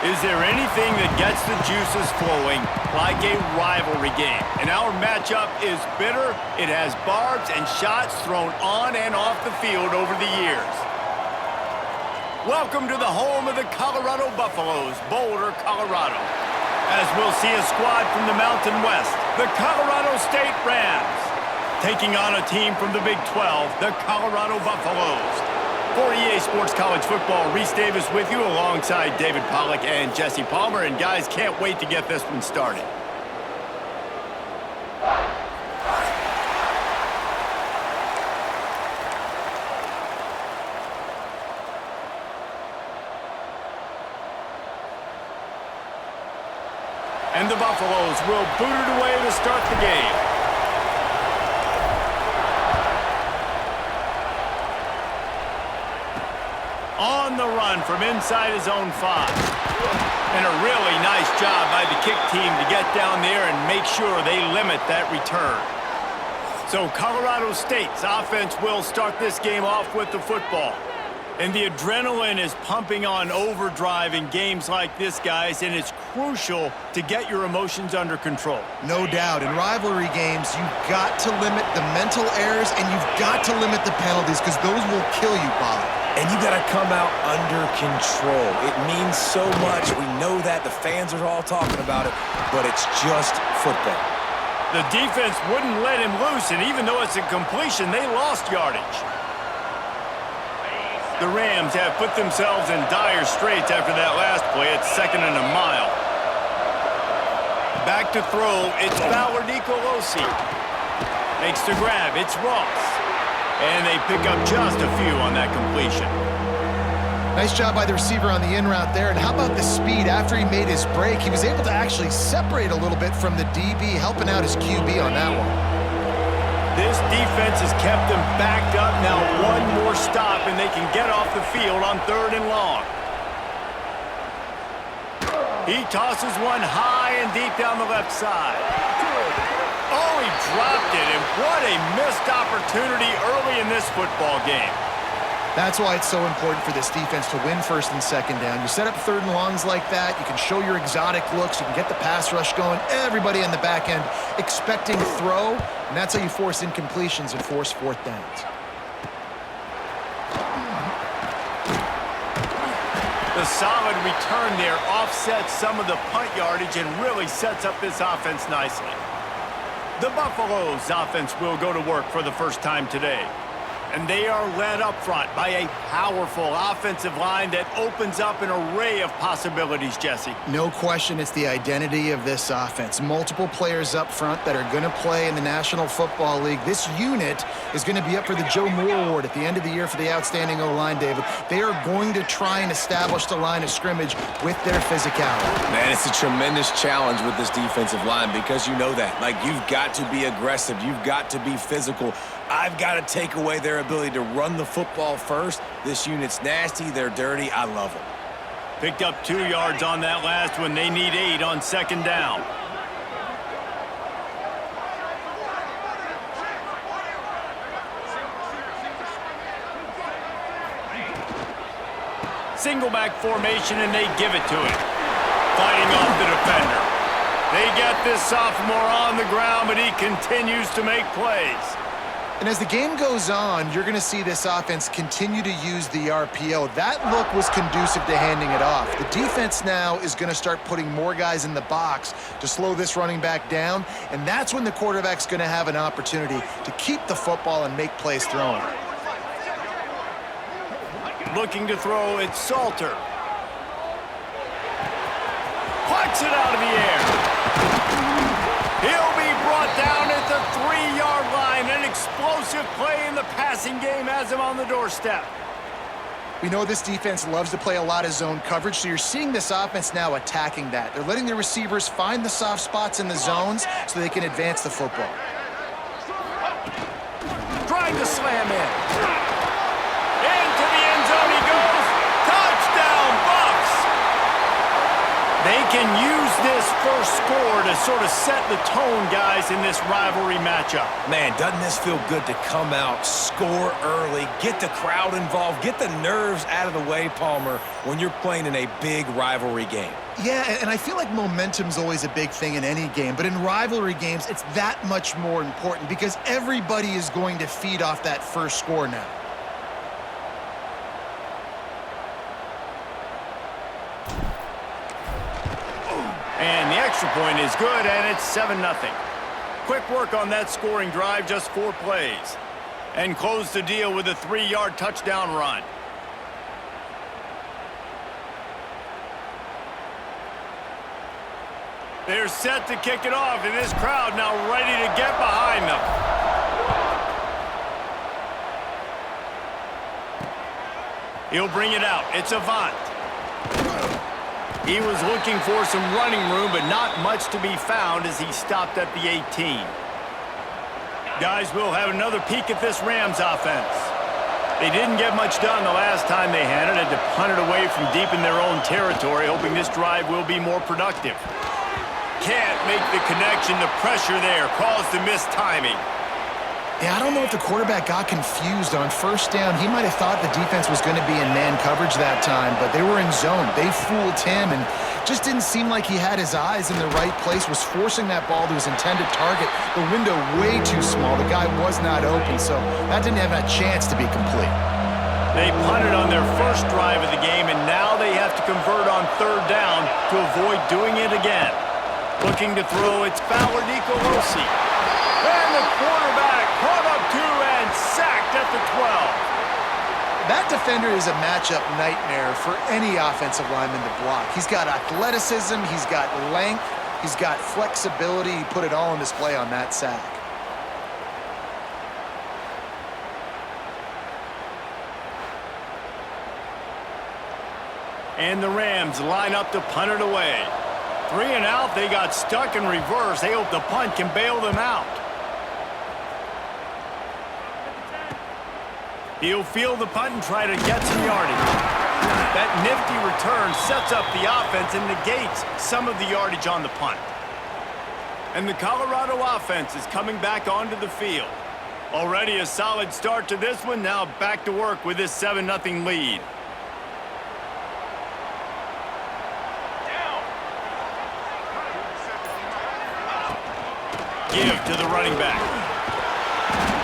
Is there anything that gets the juices flowing like a rivalry game? And our matchup is bitter. It has barbs and shots thrown on and off the field over the years. Welcome to the home of the Colorado Buffaloes, Boulder, Colorado. As we'll see a squad from the Mountain West, the Colorado State Rams, taking on a team from the Big 12, the Colorado Buffaloes. For EA Sports College Football, Reese Davis with you alongside David Pollack and Jesse Palmer. And guys, can't wait to get this one started. And the Buffaloes will boot it away to start the game. On the run from inside his own 5. And a really nice job by the kick team to get down there and make sure they limit that return. So Colorado State's offense will start this game off with the football. And the adrenaline is pumping on overdrive in games like this, guys, and it's crucial to get your emotions under control. No doubt. In rivalry games, you've got to limit the mental errors and you've got to limit the penalties because those will kill you, Bob. And you got to come out under control. It means so much. We know that. The fans are all talking about it, but it's just football. The defense wouldn't let him loose, and even though it's a completion, they lost yardage. The Rams have put themselves in dire straits after that last play. It's 2nd and a mile. Back to throw. It's Fowler Nicolosi. Makes the grab. It's Ross. And they pick up just a few on that completion. Nice job by the receiver on the in route there. And how about the speed? After he made his break, he was able to actually separate a little bit from the DB, helping out his QB on that one. This defense has kept them backed up. Now one more stop, and they can get off the field on 3rd and long. He tosses one high and deep down the left side. Oh, he dropped it, and what a missed opportunity early in this football game. That's why it's so important for this defense to win 1st and 2nd down. You set up 3rd and longs like that, you can show your exotic looks, you can get the pass rush going, everybody in the back end expecting throw, and that's how you force incompletions and force 4th downs. The solid return there offsets some of the punt yardage and really sets up this offense nicely. The Buffaloes offense will go to work for the first time today. And they are led up front by a powerful offensive line that opens up an array of possibilities, Jesse. No question, it's the identity of this offense. Multiple players up front that are going to play in the National Football League. This unit is going to be up for the Joe Moore Award at the end of the year for the outstanding O-line, David. They are going to try and establish the line of scrimmage with their physicality. Man, it's a tremendous challenge with this defensive line because you know that. Like, you've got to be aggressive. You've got to be physical. I've got to take away their ability to run the football first. This unit's nasty. They're dirty. I love them. Picked up 2 yards on that last one. They need 8 on 2nd down. Single back formation, and they give it to him. Fighting off the defender. They get this sophomore on the ground, but he continues to make plays. And as the game goes on, you're going to see this offense continue to use the RPO. That look was conducive to handing it off. The defense now is going to start putting more guys in the box to slow this running back down, and that's when the quarterback's going to have an opportunity to keep the football and make plays throwing. Looking to throw, it's Salter. Puts it out of the air. He'll be brought down at the 3-yard line. An explosive play in the passing game has him on the doorstep. We know this defense loves to play a lot of zone coverage, so you're seeing this offense now attacking that. They're letting their receivers find the soft spots in the zones so they can advance the football. Trying to slam in. Into the end zone he goes. Touchdown, Buffs! They can use this first score to sort of set the tone, guys, in this rivalry matchup. Man, doesn't this feel good to come out, score early, get the crowd involved, get the nerves out of the way, Palmer, when you're playing in a big rivalry game? Yeah, and I feel like momentum's always a big thing in any game, but in rivalry games, it's that much more important because everybody is going to feed off that first score now. And the extra point is good, and it's 7-0. Quick work on that scoring drive, just 4 plays. And close the deal with a 3-yard touchdown run. They're set to kick it off, and this crowd now ready to get behind them. He'll bring it out. It's Avant. He was looking for some running room, but not much to be found as he stopped at the 18. Guys, we'll have another peek at this Rams offense. They didn't get much done the last time they had it to punt it away from deep in their own territory, hoping this drive will be more productive. Can't make the connection. The pressure there caused the missed timing. Yeah, I don't know if the quarterback got confused on first down. He might have thought the defense was going to be in man coverage that time, but they were in zone. They fooled him and just didn't seem like he had his eyes in the right place, was forcing that ball to his intended target. The window way too small. The guy was not open, so that didn't have a chance to be complete. They punted on their first drive of the game, and now they have to convert on third down to avoid doing it again. Looking to throw, it's Fowler Nicolosi. And the quarterback caught up 2 and sacked at the 12. That defender is a matchup nightmare for any offensive lineman to block. He's got athleticism, he's got length, he's got flexibility. He put it all on display on that sack. And the Rams line up to punt it away. 3 and out, they got stuck in reverse. They hope the punt can bail them out. He'll field the punt and try to get some yardage. That nifty return sets up the offense and negates some of the yardage on the punt. And the Colorado offense is coming back onto the field. Already a solid start to this one. Now back to work with this 7-0 lead. Give to the running back.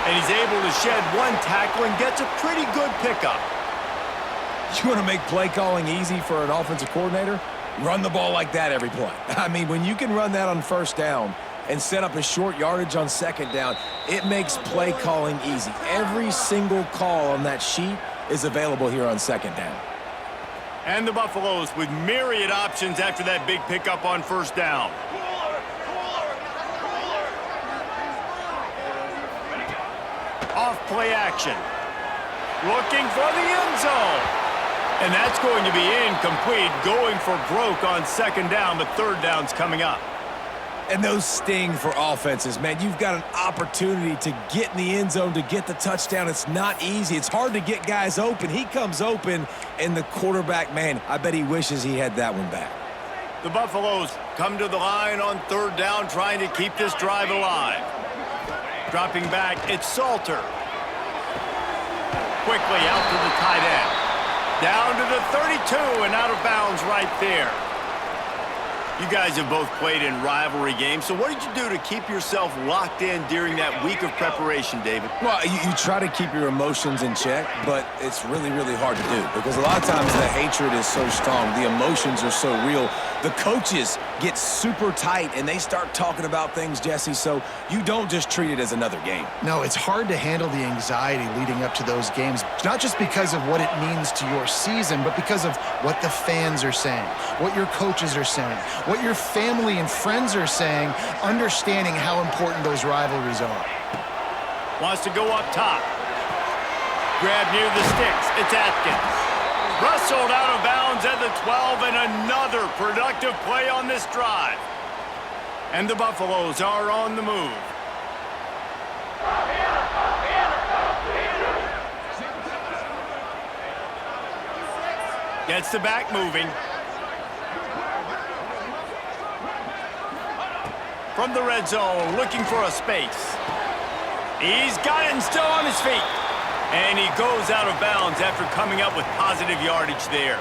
And he's able to shed 1 tackle and gets a pretty good pickup. You want to make play calling easy for an offensive coordinator? Run the ball like that every play. I mean, when you can run that on first down and set up a short yardage on second down, it makes play calling easy. Every single call on that sheet is available here on second down. And the Buffaloes with myriad options after that big pickup on first down. Off play action. Looking for the end zone. And that's going to be incomplete. Going for broke on second down, but third down's coming up. And those sting for offenses, man. You've got an opportunity to get in the end zone, to get the touchdown. It's not easy. It's hard to get guys open. He comes open, and the quarterback, man, I bet he wishes he had that one back. The Buffaloes come to the line on third down, trying to keep this drive alive. Dropping back, it's Salter. Quickly out to the tight end. Down to the 32 and out of bounds right there. You guys have both played in rivalry games, so what did you do to keep yourself locked in during that week of preparation, David? Well, you try to keep your emotions in check, but it's really, really hard to do because a lot of times the hatred is so strong, the emotions are so real. The coaches get super tight, and they start talking about things, Jesse, so you don't just treat it as another game. No, it's hard to handle the anxiety leading up to those games, not just because of what it means to your season, but because of what the fans are saying, what your coaches are saying, what your family and friends are saying, understanding how important those rivalries are. Wants to go up top. Grab near the sticks. It's Atkins. Rustled out of bounds at the 12, and another productive play on this drive. And the Buffaloes are on the move. Gets the back moving. from the red zone, looking for a space. He's got it and still on his feet. And he goes out of bounds after coming up with positive yardage there.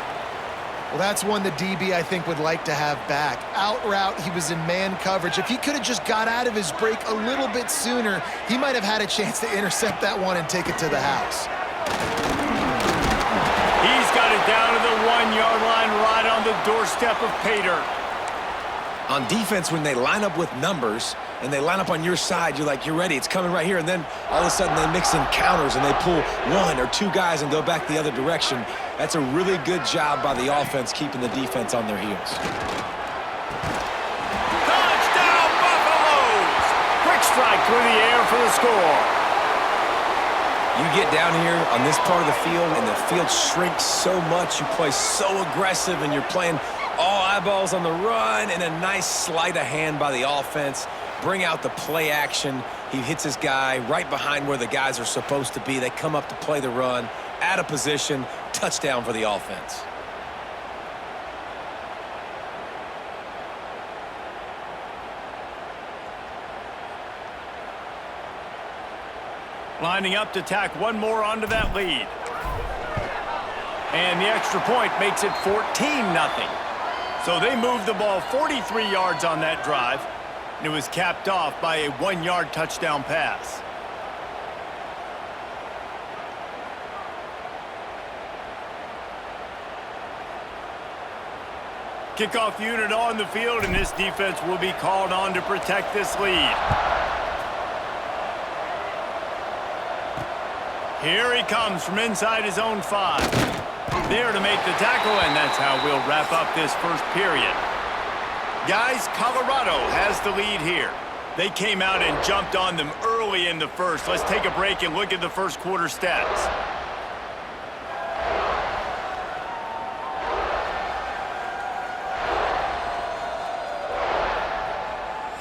Well, that's one the DB, I think, would like to have back. Out route, he was in man coverage. If he could have just got out of his break a little bit sooner, he might have had a chance to intercept that one and take it to the house. He's got it down to the 1-yard line right on the doorstep of Pater. On defense, when they line up with numbers and they line up on your side, you're like, you're ready, it's coming right here. And then all of a sudden they mix in counters and they pull 1 or 2 guys and go back the other direction. That's a really good job by the offense keeping the defense on their heels. Touchdown, Buffaloes! Quick strike through the air for the score. You get down here on this part of the field and the field shrinks so much, you play so aggressive and you're playing all eyeballs on the run and a nice sleight of hand by the offense. Bring out the play action. He hits his guy right behind where the guys are supposed to be. They come up to play the run, out of position, touchdown for the offense. Lining up to tack one more onto that lead. And the extra point makes it 14-0. So they moved the ball 43 yards on that drive, and it was capped off by a 1-yard touchdown pass. Kickoff unit on the field, and this defense will be called on to protect this lead. Here he comes from inside his own 5. There to make the tackle, and that's how we'll wrap up this first period. Guys, Colorado has the lead here. They came out and jumped on them early in the first. Let's take a break and look at the first quarter stats.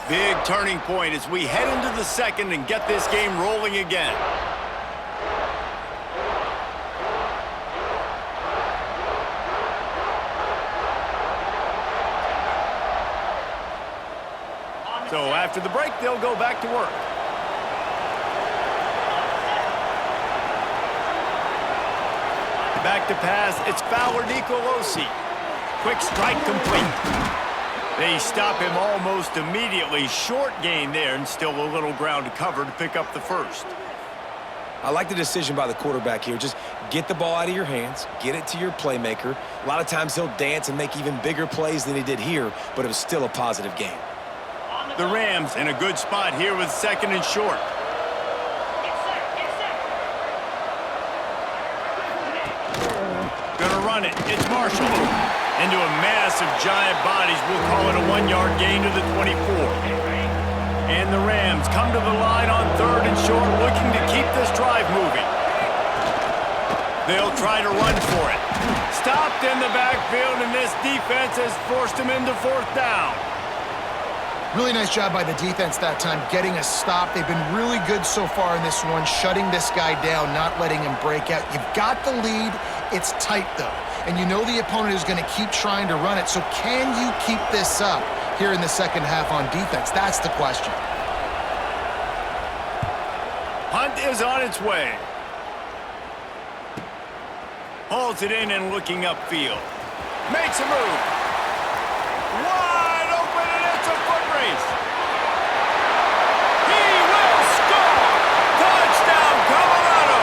Big turning point as we head into the second and get this game rolling again. So after the break, they'll go back to work. Back to pass, it's Fowler Nicolosi. Quick strike complete. They stop him almost immediately. Short gain there, and still a little ground to cover to pick up the first. I like the decision by the quarterback here. Just get the ball out of your hands, get it to your playmaker. A lot of times he'll dance and make even bigger plays than he did here, but it was still a positive game. The Rams in a good spot here with 2nd and short. Gonna run it. It's Marshall. Into a mass of giant bodies. We'll call it a 1-yard gain to the 24. And the Rams come to the line on 3rd and short, looking to keep this drive moving. They'll try to run for it. Stopped in the backfield, and this defense has forced him into 4th down. Really nice job by the defense that time, getting a stop. They've been really good so far in this one, shutting this guy down, not letting him break out. You've got the lead. It's tight, though. And you know the opponent is going to keep trying to run it. So can you keep this up here in the second half on defense? That's the question. Punt is on its way. Hauls it in and looking upfield. Makes a move. Wide open, and it's a foot race. He will score! Touchdown, Colorado!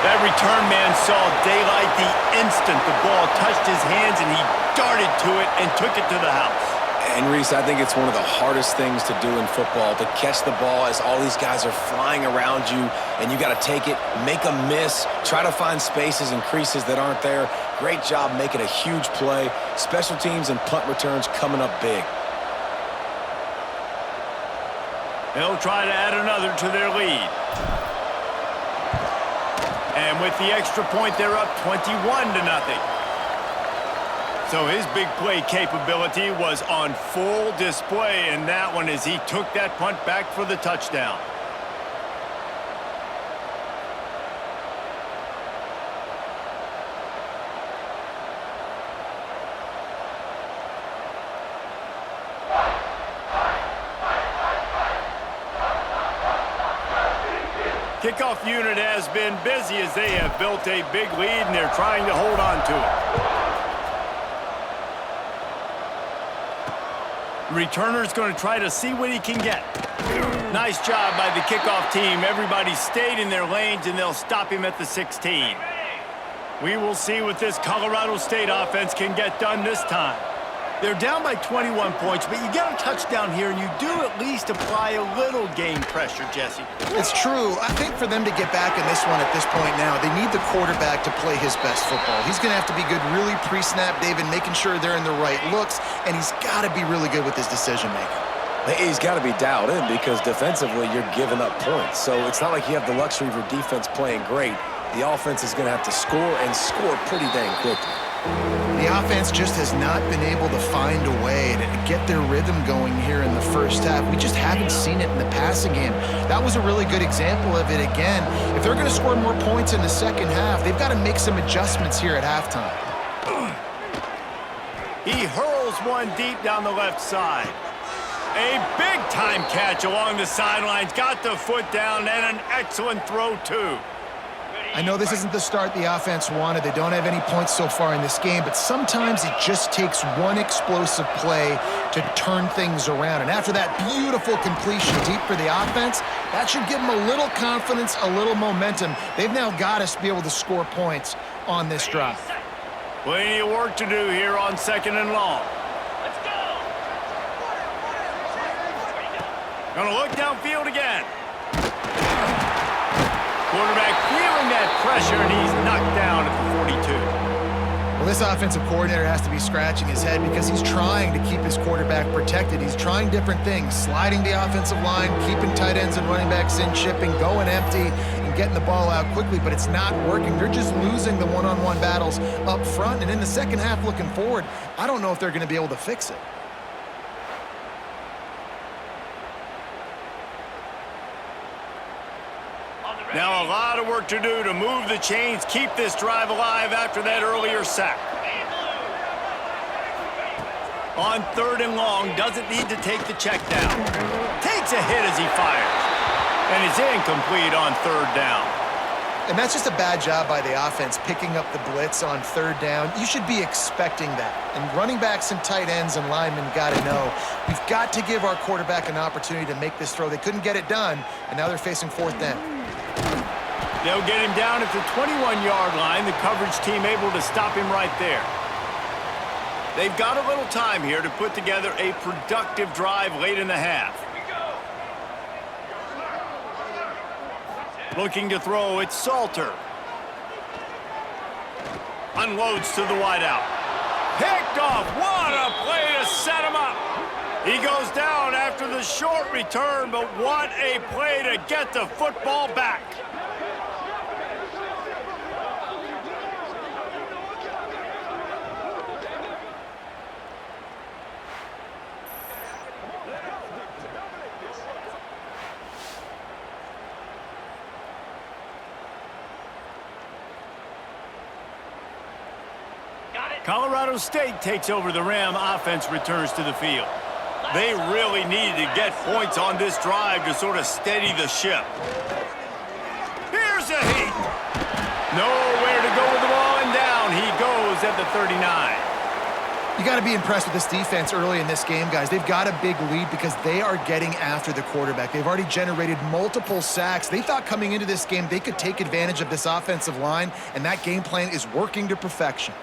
That return man saw daylight the instant the ball touched his hands, and he darted to it and took it to the house. And Reese, I think it's one of the hardest things to do in football, to catch the ball as all these guys are flying around you, and you got to take it, make a miss, try to find spaces and creases that aren't there. Great job making a huge play. Special teams and punt returns coming up big. They'll try to add another to their lead. And with the extra point, they're up 21-0. So his big play capability was on full display in that one as he took that punt back for the touchdown. Kickoff unit has been busy as they have built a big lead and they're trying to hold on to it. Returner's going to try to see what he can get. Nice job by the kickoff team. Everybody stayed in their lanes and they'll stop him at the 16. We will see what this Colorado State offense can get done this time. They're down by 21 points, but you get a touchdown here, and you do at least apply a little game pressure, Jesse. It's true. I think for them to get back in this one at this point now, they need the quarterback to play his best football. He's going to have to be good really pre-snap, David, making sure they're in the right looks, and he's got to be really good with his decision-making. He's got to be dialed in because defensively you're giving up points. So it's not like you have the luxury of your defense playing great. The offense is going to have to score and score pretty dang quickly. The offense just has not been able to find a way to get their rhythm going here in the first half. We just haven't seen it in the passing game. That was a really good example of it again. If they're going to score more points in the second half, they've got to make some adjustments here at halftime. He hurls one deep down the left side. A big-time catch along the sidelines. Got the foot down and an excellent throw, too. I know this isn't the start the offense wanted. They don't have any points so far in this game, but sometimes it just takes one explosive play to turn things around. And after that beautiful completion deep for the offense, that should give them a little confidence, a little momentum. They've now got us to be able to score points on this drive. Plenty of work to do here on 2nd and long. Gonna look downfield again. Quarterback feeling that pressure, and he's knocked down at the 42. Well, this offensive coordinator has to be scratching his head because he's trying to keep his quarterback protected. He's trying different things, sliding the offensive line, keeping tight ends and running backs in, chipping, going empty, and getting the ball out quickly, but it's not working. They're just losing the one-on-one battles up front, and in the second half looking forward, I don't know if they're going to be able to fix it. Now a lot of work to do to move the chains, keep this drive alive after that earlier sack. On 3rd and long, doesn't need to take the check down. Takes a hit as he fires. And is incomplete on 3rd down. And that's just a bad job by the offense, picking up the blitz on 3rd down. You should be expecting that. And running backs and tight ends and linemen got to know, we've got to give our quarterback an opportunity to make this throw. They couldn't get it done, and now they're facing 4th down. They'll get him down at the 21-yard line. The coverage team able to stop him right there. They've got a little time here to put together a productive drive late in the half. Looking to throw, it's Salter. Unloads to the wideout. Picked off. What a play to set him up. He goes down after the short return, but what a play to get the football back. Colorado State takes over the Ram. Offense returns to the field. They really needed to get points on this drive to sort of steady the ship. Here's a heat. Nowhere to go with the ball, and down he goes at the 39. You got to be impressed with this defense early in this game, guys. They've got a big lead because they are getting after the quarterback. They've already generated multiple sacks. They thought coming into this game they could take advantage of this offensive line, and that game plan is working to perfection.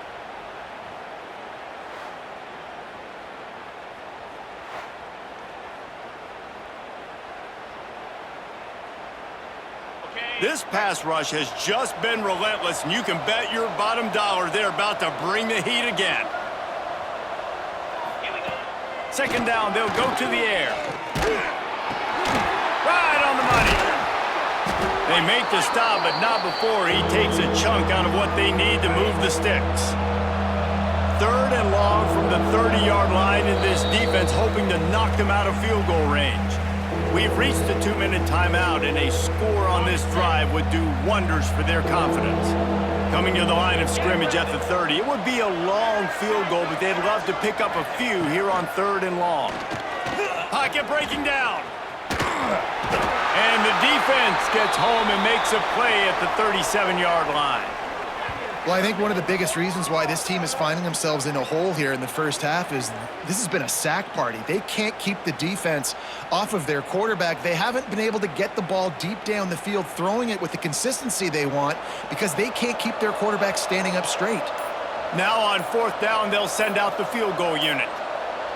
This pass rush has just been relentless, and you can bet your bottom dollar they're about to bring the heat again. 2nd down, they'll go to the air. Right on the money. They make the stop, but not before he takes a chunk out of what they need to move the sticks. 3rd and long from the 30-yard line, in this defense hoping to knock them out of field goal range. We've reached the 2-minute timeout, and a score on this drive would do wonders for their confidence. Coming to the line of scrimmage at the 30, it would be a long field goal, but they'd love to pick up a few here on 3rd and long. Pocket breaking down. And the defense gets home and makes a play at the 37-yard line. Well, I think one of the biggest reasons why this team is finding themselves in a hole here in the first half is this has been a sack party. They can't keep the defense off of their quarterback. They haven't been able to get the ball deep down the field, throwing it with the consistency they want because they can't keep their quarterback standing up straight. Now on 4th down, they'll send out the field goal unit.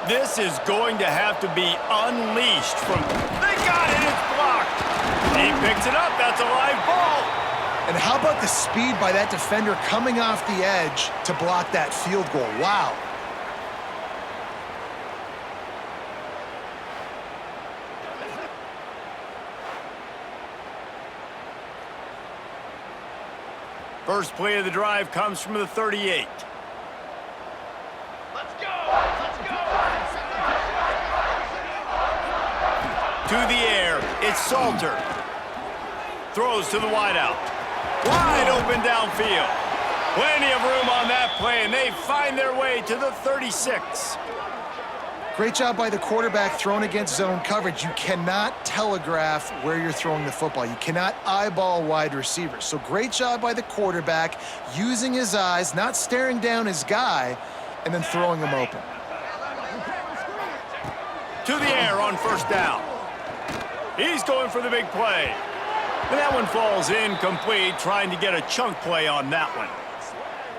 This is going to have to be unleashed from... They got it! It's blocked! He picks it up. That's a live ball. And how about the speed by that defender coming off the edge to block that field goal? Wow. First play of the drive comes from the 38. Let's go! Let's go! To the air, it's Salter. Throws to the wideout. Wide open downfield. Plenty of room on that play, and they find their way to the 36. Great job by the quarterback thrown against zone coverage. You cannot telegraph where you're throwing the football. You cannot eyeball wide receivers. So great job by the quarterback using his eyes, not staring down his guy, and then throwing him open. To the air on 1st down. He's going for the big play. And that one falls incomplete, trying to get a chunk play on that one.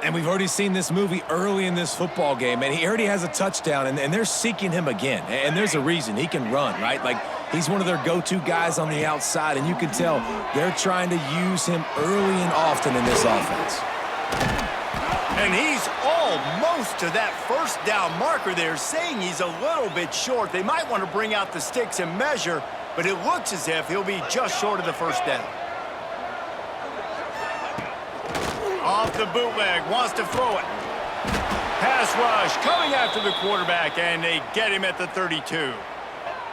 And we've already seen this movie early in this football game, and he already has a touchdown, and they're seeking him again. And there's a reason. He can run, right? Like, he's one of their go-to guys on the outside, and you can tell they're trying to use him early and often in this offense. And he's almost to that 1st down marker there, saying he's a little bit short. They might want to bring out the sticks and measure, but it looks as if he'll be just short of the 1st down. Off the bootleg, wants to throw it. Pass rush coming after the quarterback, and they get him at the 32.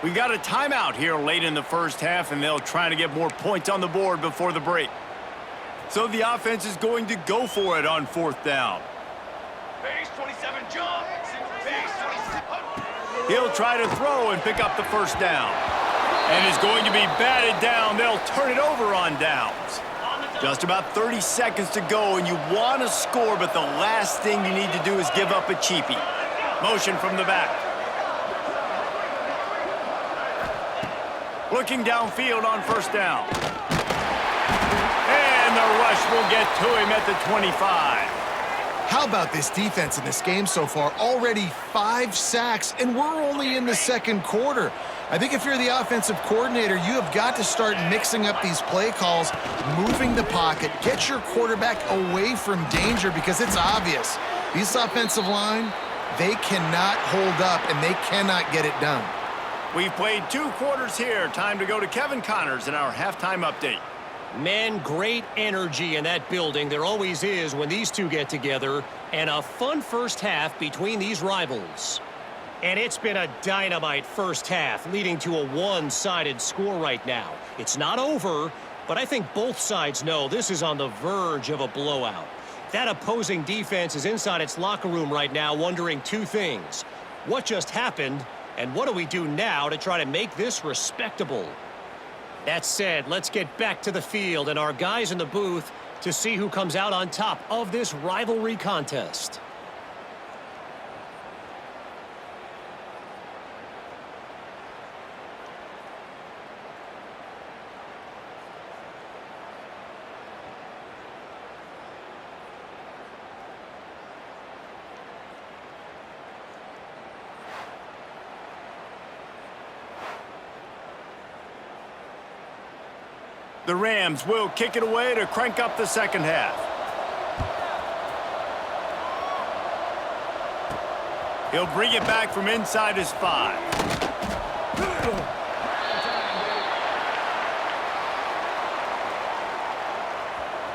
We've got a timeout here late in the first half, and they'll try to get more points on the board before the break. So the offense is going to go for it on 4th down. Base 27 jump. Base 27. He'll try to throw and pick up the 1st down. And is going to be batted down. They'll turn it over on downs. Just about 30 seconds to go, and you want to score, but the last thing you need to do is give up a cheapie. Motion from the back. Looking downfield on 1st down. And the rush will get to him at the 25. How about this defense in this game so far? Already 5 sacks, and we're only in the 2nd quarter. I think if you're the offensive coordinator, you have got to start mixing up these play calls, moving the pocket, get your quarterback away from danger because it's obvious. This offensive line, they cannot hold up, and they cannot get it done. We've played 2 quarters here. Time to go to Kevin Connors in our halftime update. Men, great energy in that building. There always is when these two get together. And a fun first half between these rivals. And it's been a dynamite first half, leading to a one-sided score right now. It's not over, but I think both sides know this is on the verge of a blowout. That opposing defense is inside its locker room right now wondering 2 things. What just happened, and what do we do now to try to make this respectable? That said, let's get back to the field and our guys in the booth to see who comes out on top of this rivalry contest. The Rams will kick it away to crank up the second half. He'll bring it back from inside his 5.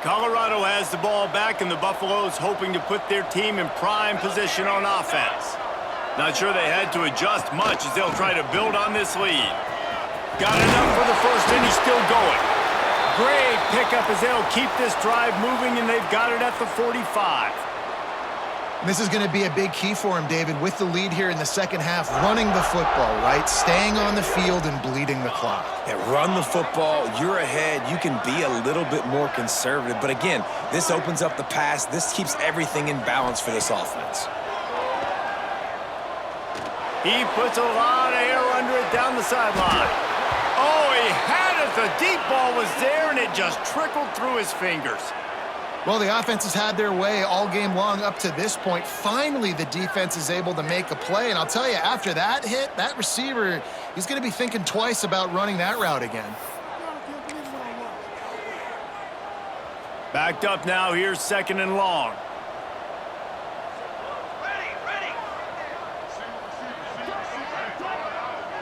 Colorado has the ball back, and the Buffaloes hoping to put their team in prime position on offense. Not sure they had to adjust much as they'll try to build on this lead. Got enough for the first, and he's still going. Great pickup as they'll keep this drive moving, and they've got it at the 45. This is going to be a big key for him, David, with the lead here in the second half, running the football, right? Staying on the field and bleeding the clock. Yeah, run the football. You're ahead. You can be a little bit more conservative. But again, this opens up the pass. This keeps everything in balance for this offense. He puts a lot of air under it down the sideline. Oh, he had it. The deep ball was there, and it just trickled through his fingers. Well, the offense has had their way all game long up to this point. Finally, the defense is able to make a play. And I'll tell you, after that hit, that receiver, he's going to be thinking twice about running that route again. Backed up now. Here's 2nd and long. Ready.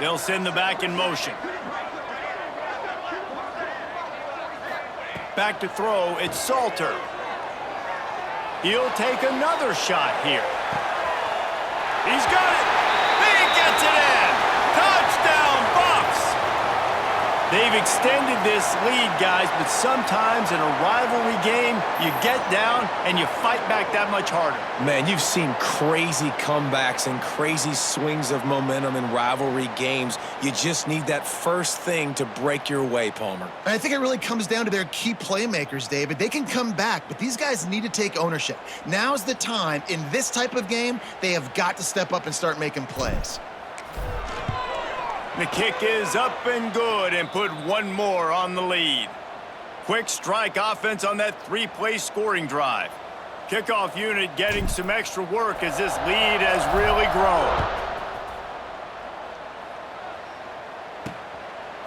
They'll send the back in motion. Back to throw. It's Salter. He'll take another shot here. He's got it. He gets it in. Touchdown, Buffs. They've extended this lead, guys, but sometimes in a rivalry game, you get down and you fight back that much harder. Man, you've seen crazy comebacks and crazy swings of momentum in rivalry games. You just need that first thing to break your way, Palmer. And I think it really comes down to their key playmakers, David. They can come back, but these guys need to take ownership. Now's the time. In this type of game, they have got to step up and start making plays. The kick is up and good and put one more on the lead. Quick strike offense on that 3-play scoring drive. Kickoff unit getting some extra work as this lead has really grown.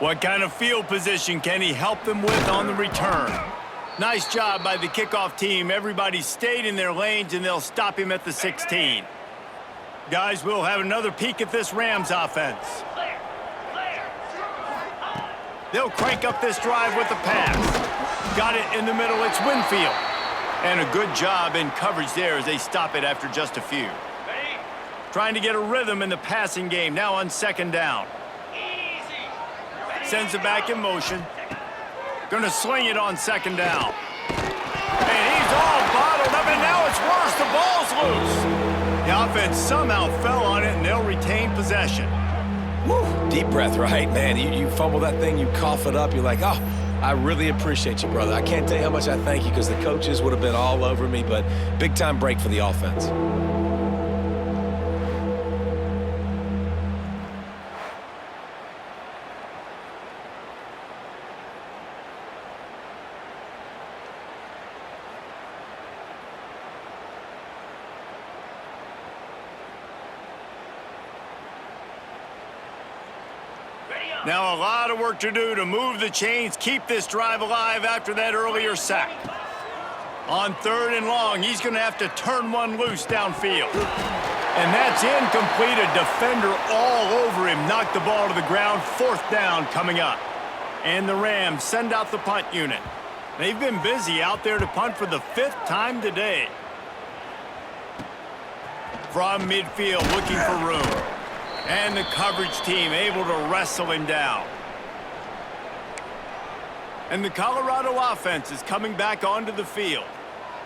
What kind of field position can he help them with on the return? Nice job by the kickoff team. Everybody stayed in their lanes, and they'll stop him at the 16. Guys, we'll have another peek at this Rams offense. They'll crank up this drive with the pass. Got it in the middle. It's Winfield. And a good job in coverage there as they stop it after just a few. Trying to get a rhythm in the passing game now on 2nd down. Sends it back in motion. Gonna sling it on 2nd down. And he's all bottled up, and now it's worse. The ball's loose. The offense somehow fell on it, and they'll retain possession. Woo. Deep breath, right? Man, you fumble that thing, you cough it up, you're like, oh, I really appreciate you, brother. I can't tell you how much I thank you because the coaches would have been all over me, but big-time break for the offense. Now a lot of work to do to move the chains, keep this drive alive after that earlier sack. On 3rd and long, he's going to have to turn one loose downfield. And that's incomplete. A defender all over him. Knocked the ball to the ground. 4th down coming up. And the Rams send out the punt unit. They've been busy out there to punt for the 5th time today. From midfield, looking for room. And the coverage team able to wrestle him down. And the Colorado offense is coming back onto the field.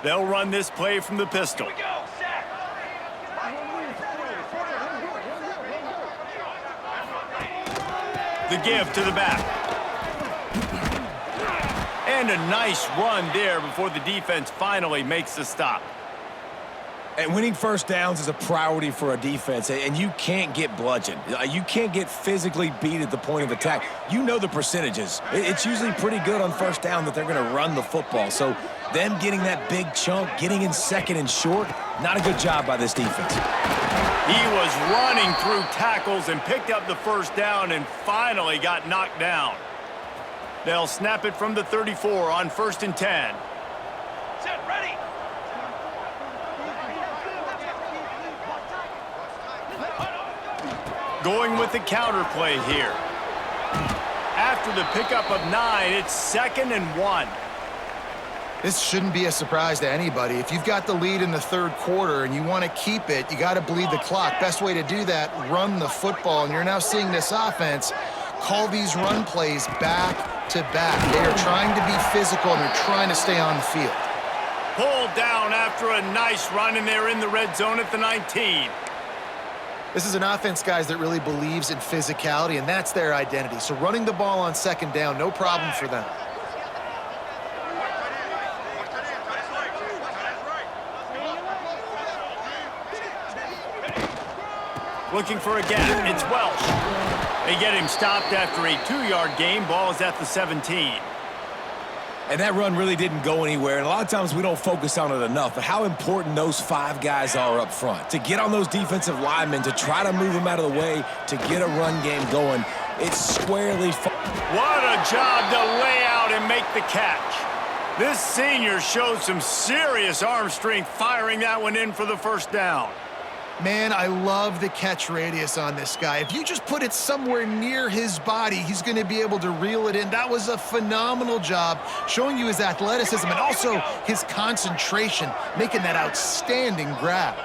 They'll run this play from the pistol. Here we go, sack. The give to the back. And a nice run there before the defense finally makes the stop. And winning first downs is a priority for a defense, and you can't get bludgeoned. You can't get physically beat at the point of attack. You know the percentages. It's usually pretty good on first down that they're going to run the football. So them getting that big chunk, getting in 2nd and short, not a good job by this defense. He was running through tackles and picked up the first down and finally got knocked down. They'll snap it from the 34 on 1st and 10. Set, ready. Going with the counter play here. After the pickup of 9, it's 2nd and 1. This shouldn't be a surprise to anybody. If you've got the lead in the 3rd quarter and you want to keep it, you got to bleed the clock. Best way to do that, run the football. And you're now seeing this offense call these run plays back to back. They are trying to be physical and they're trying to stay on the field. Pulled down down after a nice run, and they're in the red zone at the 19. This is an offense, guys, that really believes in physicality, and that's their identity. So running the ball on second down, no problem for them. Looking for a gap. It's Welsh. They get him stopped after a 2-yard gain. Ball is at the 17. And that run really didn't go anywhere, and a lot of times we don't focus on it enough, but how important those 5 guys are up front. To get on those defensive linemen, to try to move them out of the way, to get a run game going, it's squarely... What a job to lay out and make the catch. This senior showed some serious arm strength firing that one in for the first down. Man, I love the catch radius on this guy. If you just put it somewhere near his body, he's going to be able to reel it in. That was a phenomenal job, showing you his athleticism and also his concentration, making that outstanding grab.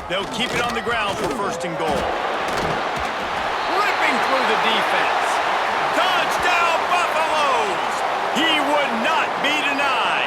They'll keep it on the ground for first and goal. Ripping through the defense. Touchdown, Buffaloes! He would not be denied.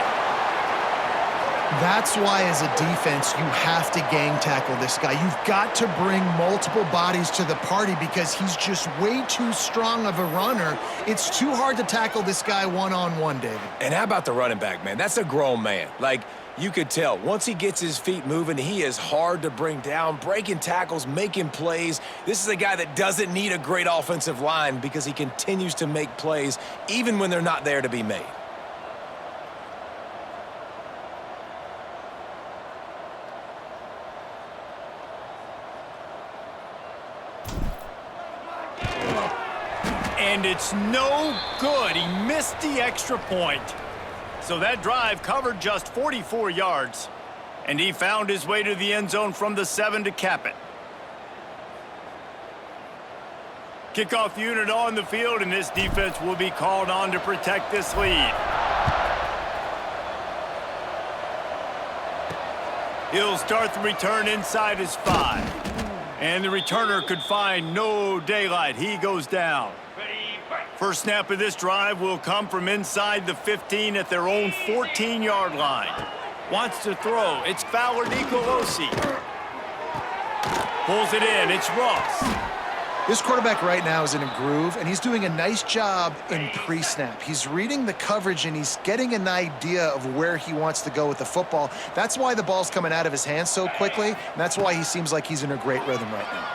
That's why, as a defense, you have to gang tackle this guy. You've got to bring multiple bodies to the party because he's just way too strong of a runner. It's too hard to tackle this guy one-on-one, David. And how about the running back, man? That's a grown man. Like, you could tell, once he gets his feet moving, he is hard to bring down, breaking tackles, making plays. This is a guy that doesn't need a great offensive line because he continues to make plays even when they're not there to be made. And it's no good. He missed the extra point. So that drive covered just 44 yards. And he found his way to the end zone from the 7 to cap it. Kickoff unit on the field, and this defense will be called on to protect this lead. He'll start the return inside his 5. And the returner could find no daylight. He goes down. First snap of this drive will come from inside the 15 at their own 14-yard line. Wants to throw. It's Fowler Nicolosi. Pulls it in. It's Ross. This quarterback right now is in a groove, and he's doing a nice job in pre-snap. He's reading the coverage, and he's getting an idea of where he wants to go with the football. That's why the ball's coming out of his hands so quickly, and that's why he seems like he's in a great rhythm right now.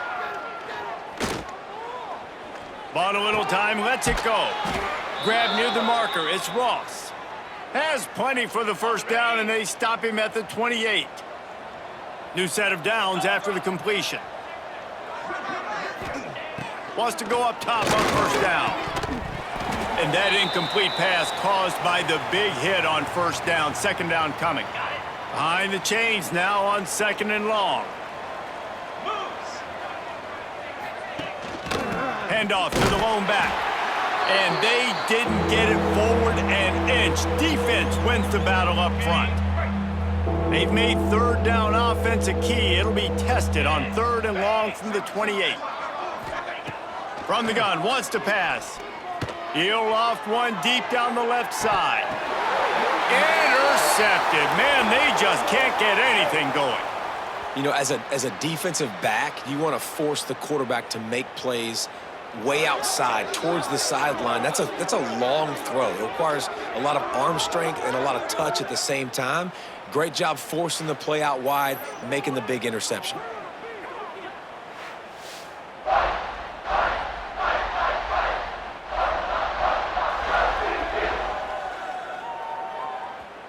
Bought a little time, lets it go. Grab near the marker, it's Ross. Has plenty for the first down, and they stop him at the 28. New set of downs after the completion. Wants to go up top on first down. And that incomplete pass caused by the big hit on first down. Second down coming. Behind the chains now on second and long. Handoff to the lone back. And they didn't get it forward an inch. Defense wins the battle up front. They've made third down offense a key. It'll be tested on third and long from the 28. From the gun, wants to pass. He'll loft one deep down the left side. Intercepted. Man, they just can't get anything going. You know, as a defensive back, you want to force the quarterback to make plays way outside towards the sideline. That's a long throw. It requires a lot of arm strength and a lot of touch at the same time. Great job forcing the play out wide, making the big interception.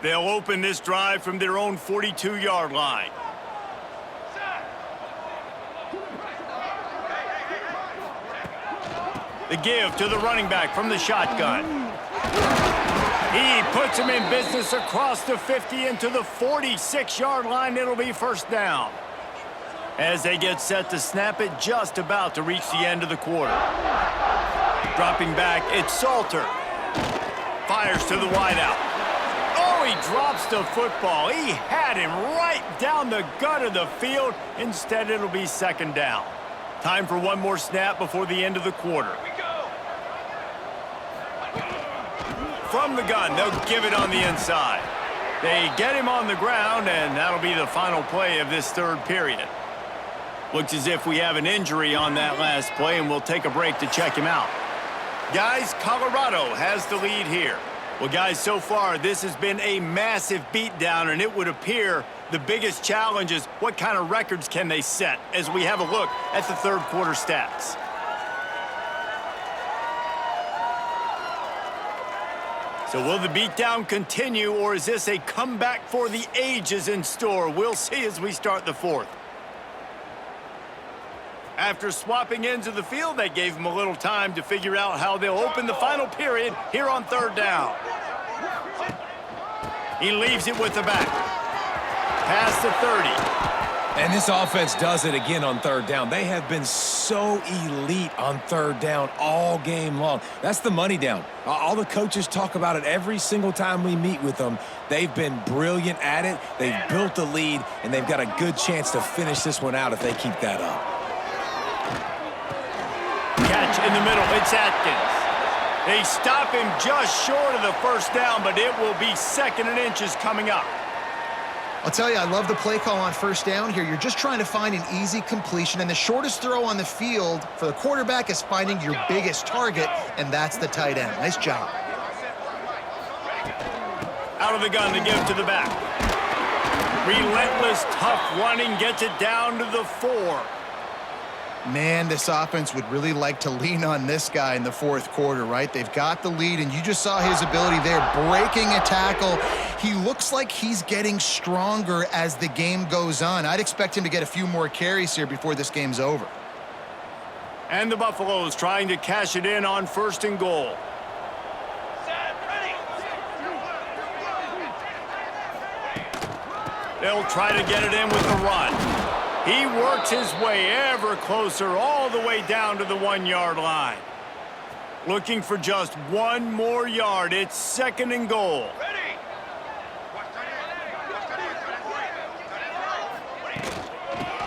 They'll open this drive from their own 42-yard line. The give to the running back from the shotgun. He puts him in business across the 50 into the 46-yard line. It'll be first down. As they get set to snap it, just about to reach the end of the quarter. Dropping back, it's Salter. Fires to the wideout. Oh, he drops the football. He had him right down the gut of the field. Instead, it'll be second down. Time for one more snap before the end of the quarter. from the gun. They'll give it on the inside. They get him on the ground, and that'll be the final play of this third period. Looks as if we have an injury on that last play, and we'll take a break to check him out. Guys, Colorado has the lead here. Well, guys, so far, this has been a massive beatdown, and it would appear the biggest challenge is what kind of records can they set as we have a look at the third quarter stats. So will the beatdown continue, or is this a comeback for the ages in store? We'll see as we start the fourth. After swapping ends of the field, that gave them a little time to figure out how they'll open the final period here on third down. He leaves it with the back. Past the 30. And this offense does it again on third down. They have been so elite on third down all game long. That's the money down. All the coaches talk about it every single time we meet with them. They've been brilliant at it. They've built the lead, and they've got a good chance to finish this one out if they keep that up. Catch in the middle. It's Atkins. They stop him just short of the first down, but it will be second and inches coming up. I'll tell you, I love the play call on first down here. You're just trying to find an easy completion, and the shortest throw on the field for the quarterback is finding your biggest target, and that's the tight end. Nice job. Out of the gun to give to the back. Relentless, tough running, gets it down to the 4. Man, this offense would really like to lean on this guy in the fourth quarter, right? They've got the lead, and you just saw his ability there, breaking a tackle. He looks like he's getting stronger as the game goes on. I'd expect him to get a few more carries here before this game's over. And the Buffaloes trying to cash it in on first and goal. Set, ready. They'll try to get it in with the run. He works his way ever closer all the way down to the 1-yard line. Looking for just one more yard. It's second and goal. Ready.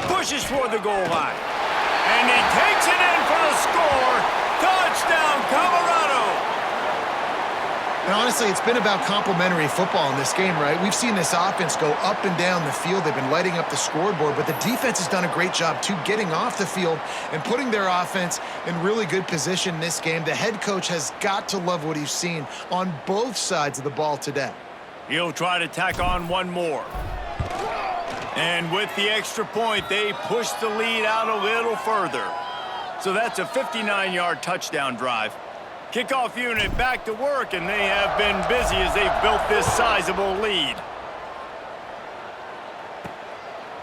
Pushes for the goal line. And he takes it in for the score. Touchdown, Colorado. And honestly, it's been about complementary football in this game, right? We've seen this offense go up and down the field. They've been lighting up the scoreboard, but the defense has done a great job, too, getting off the field and putting their offense in really good position in this game. The head coach has got to love what he's seen on both sides of the ball today. He'll try to tack on one more. And with the extra point, they push the lead out a little further. So that's a 59-yard touchdown drive. Kickoff unit back to work, and they have been busy as they've built this sizable lead.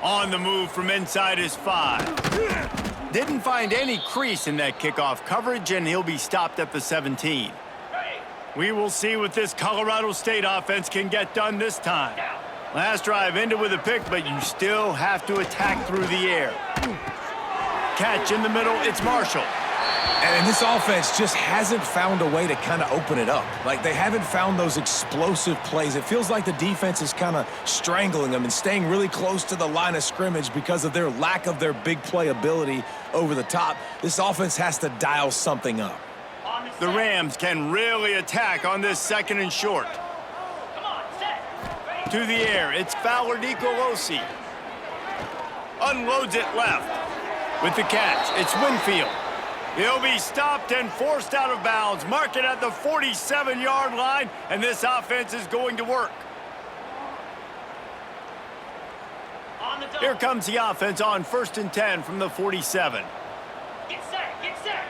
On the move from inside his 5. Didn't find any crease in that kickoff coverage, and he'll be stopped at the 17. We will see what this Colorado State offense can get done this time. Last drive ended with a pick, but you still have to attack through the air. Catch in the middle, it's Marshall. And this offense just hasn't found a way to kind of open it up. Like, they haven't found those explosive plays. It feels like the defense is kind of strangling them and staying really close to the line of scrimmage because of their lack of their big play ability over the top. This offense has to dial something up. The Rams can really attack on this second and short. Come on, set. To the air, it's Fowler Nicolosi. Unloads it left. With the catch, it's Winfield. He'll be stopped and forced out of bounds. Mark it at the 47-yard line, and this offense is going to work. On the double. Here comes the offense on 1st and 10 from the 47. Get set, get set.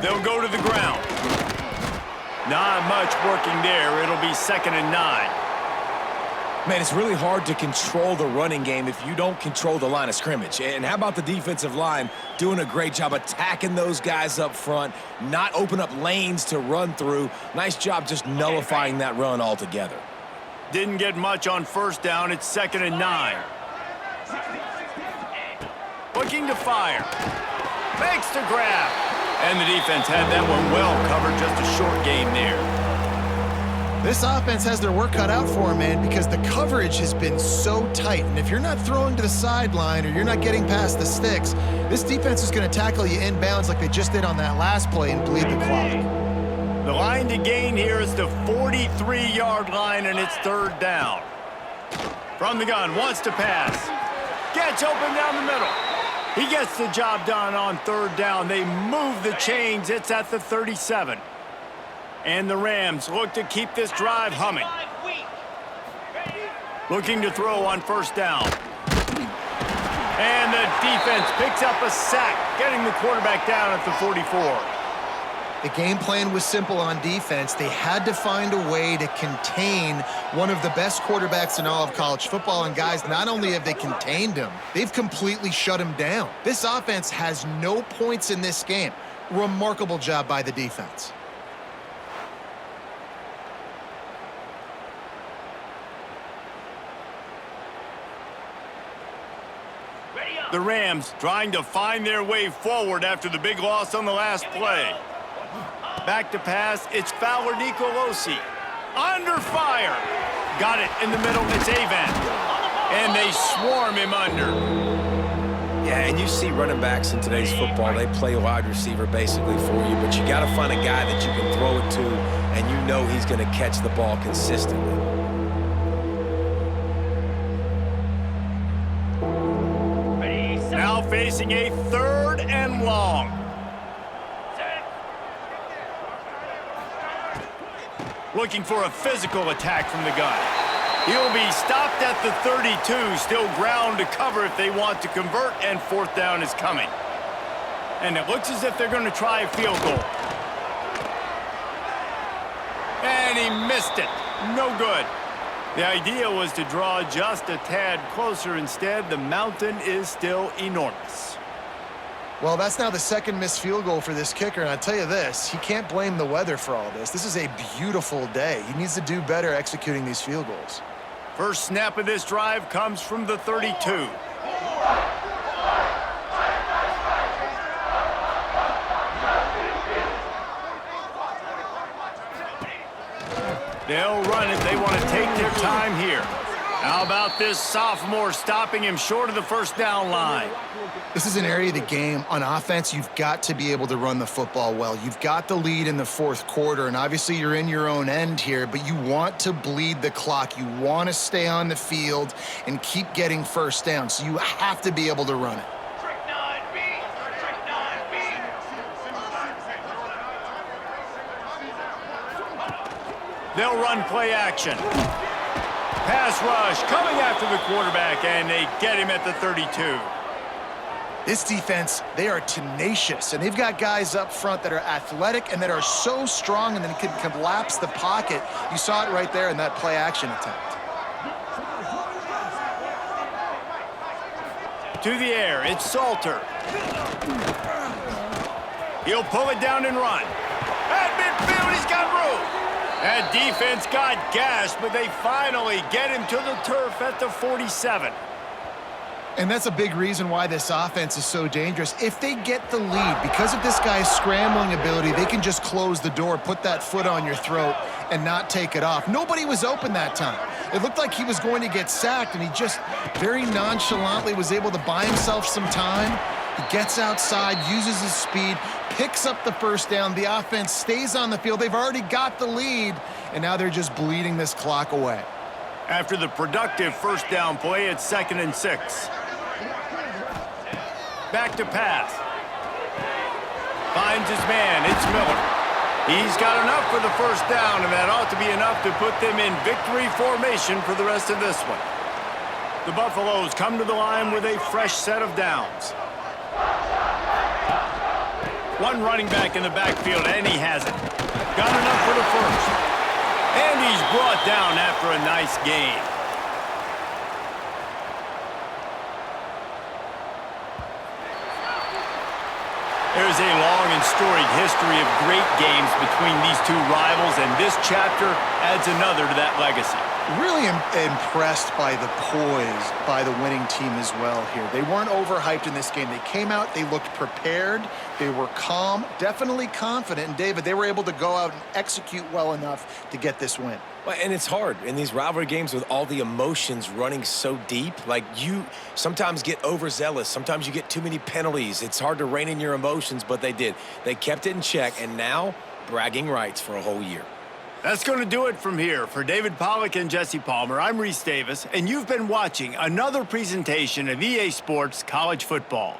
They'll go to the ground. Not much working there. It'll be 2nd and 9. Man, it's really hard to control the running game if you don't control the line of scrimmage. And how about the defensive line doing a great job attacking those guys up front, not open up lanes to run through. Nice job just nullifying that run altogether. Didn't get much on first down. It's 2nd and 9. Looking to fire. Makes the grab. And the defense had that one well covered. Just a short game there. This offense has their work cut out for them, man, because the coverage has been so tight. And if you're not throwing to the sideline or you're not getting past the sticks, This defense is going to tackle you inbounds like they just did on that last play and bleed the clock. The line to gain here is the 43-yard line, and it's third down. From the gun, wants to pass. Gets open down the middle. He gets the job done on third down. They move the chains. It's at the 37. And the Rams look to keep this drive humming. Looking to throw on first down. And the defense picks up a sack, getting the quarterback down at the 44. The game plan was simple on defense. They had to find a way to contain one of the best quarterbacks in all of college football. And guys, not only have they contained him, they've completely shut him down. This offense has no points in this game. Remarkable job by the defense. The Rams trying to find their way forward after the big loss on the last play. Back to pass, it's Fowler Nicolosi. Under fire. Got it in the middle, it's Avent. And they swarm him under. Yeah, and you see running backs in today's football, they play wide receiver basically for you, but you got to find a guy that you can throw it to, and you know he's going to catch the ball consistently. Now facing a third and long. Looking for a physical attack from the gun. He'll be stopped at the 32, still ground to cover if they want to convert, and fourth down is coming. And it looks as if they're going to try a field goal. And he missed it. No good. The idea was to draw just a tad closer. Instead, the mountain is still enormous. Well, that's now the second missed field goal for this kicker, and I'll tell you this, he can't blame the weather for all this. This is a beautiful day. He needs to do better executing these field goals. First snap of this drive comes from the 32. They'll run it. They want to take their time here. How about this sophomore stopping him short of the first down line? This is an area of the game. On offense, you've got to be able to run the football well. You've got the lead in the fourth quarter, and obviously you're in your own end here, but you want to bleed the clock. You want to stay on the field and keep getting first down, so you have to be able to run it. They'll run play action. Pass rush coming after the quarterback, and they get him at the 32. This defense, they are tenacious, and they've got guys up front that are athletic and that are so strong and then can collapse the pocket. You saw it right there in that play action attempt. To the air, it's Salter. He'll pull it down and run. At midfield, he's got room. That defense got gashed, but they finally get him to the turf at the 47. And that's a big reason why this offense is so dangerous. If they get the lead, because of this guy's scrambling ability, they can just close the door, put that foot on your throat, and not take it off. Nobody was open that time. It looked like he was going to get sacked, and he just very nonchalantly was able to buy himself some time. He gets outside, uses his speed, picks up the first down. The offense stays on the field. They've already got the lead, and now they're just bleeding this clock away. After the productive first down play, it's 2nd and 6. Back to pass. Finds his man. It's Miller. He's got enough for the first down, and that ought to be enough to put them in victory formation for the rest of this one. The Buffaloes come to the line with a fresh set of downs. One running back in the backfield, and he has it. Got enough for the first. And he's brought down after a nice gain. There's a long and storied history of great games between these two rivals, and this chapter adds another to that legacy. Really impressed by the poise by the winning team as well here. They weren't overhyped in this game. They came out, they looked prepared, they were calm, definitely confident, and David, they were able to go out and execute well enough to get this win. Well, and it's hard in these rivalry games with all the emotions running so deep. Like, you sometimes get overzealous. Sometimes you get too many penalties. It's hard to rein in your emotions, but they did. They kept it in check, and now bragging rights for a whole year. That's going to do it from here. For David Pollack and Jesse Palmer, I'm Reese Davis, and you've been watching another presentation of EA Sports College Football.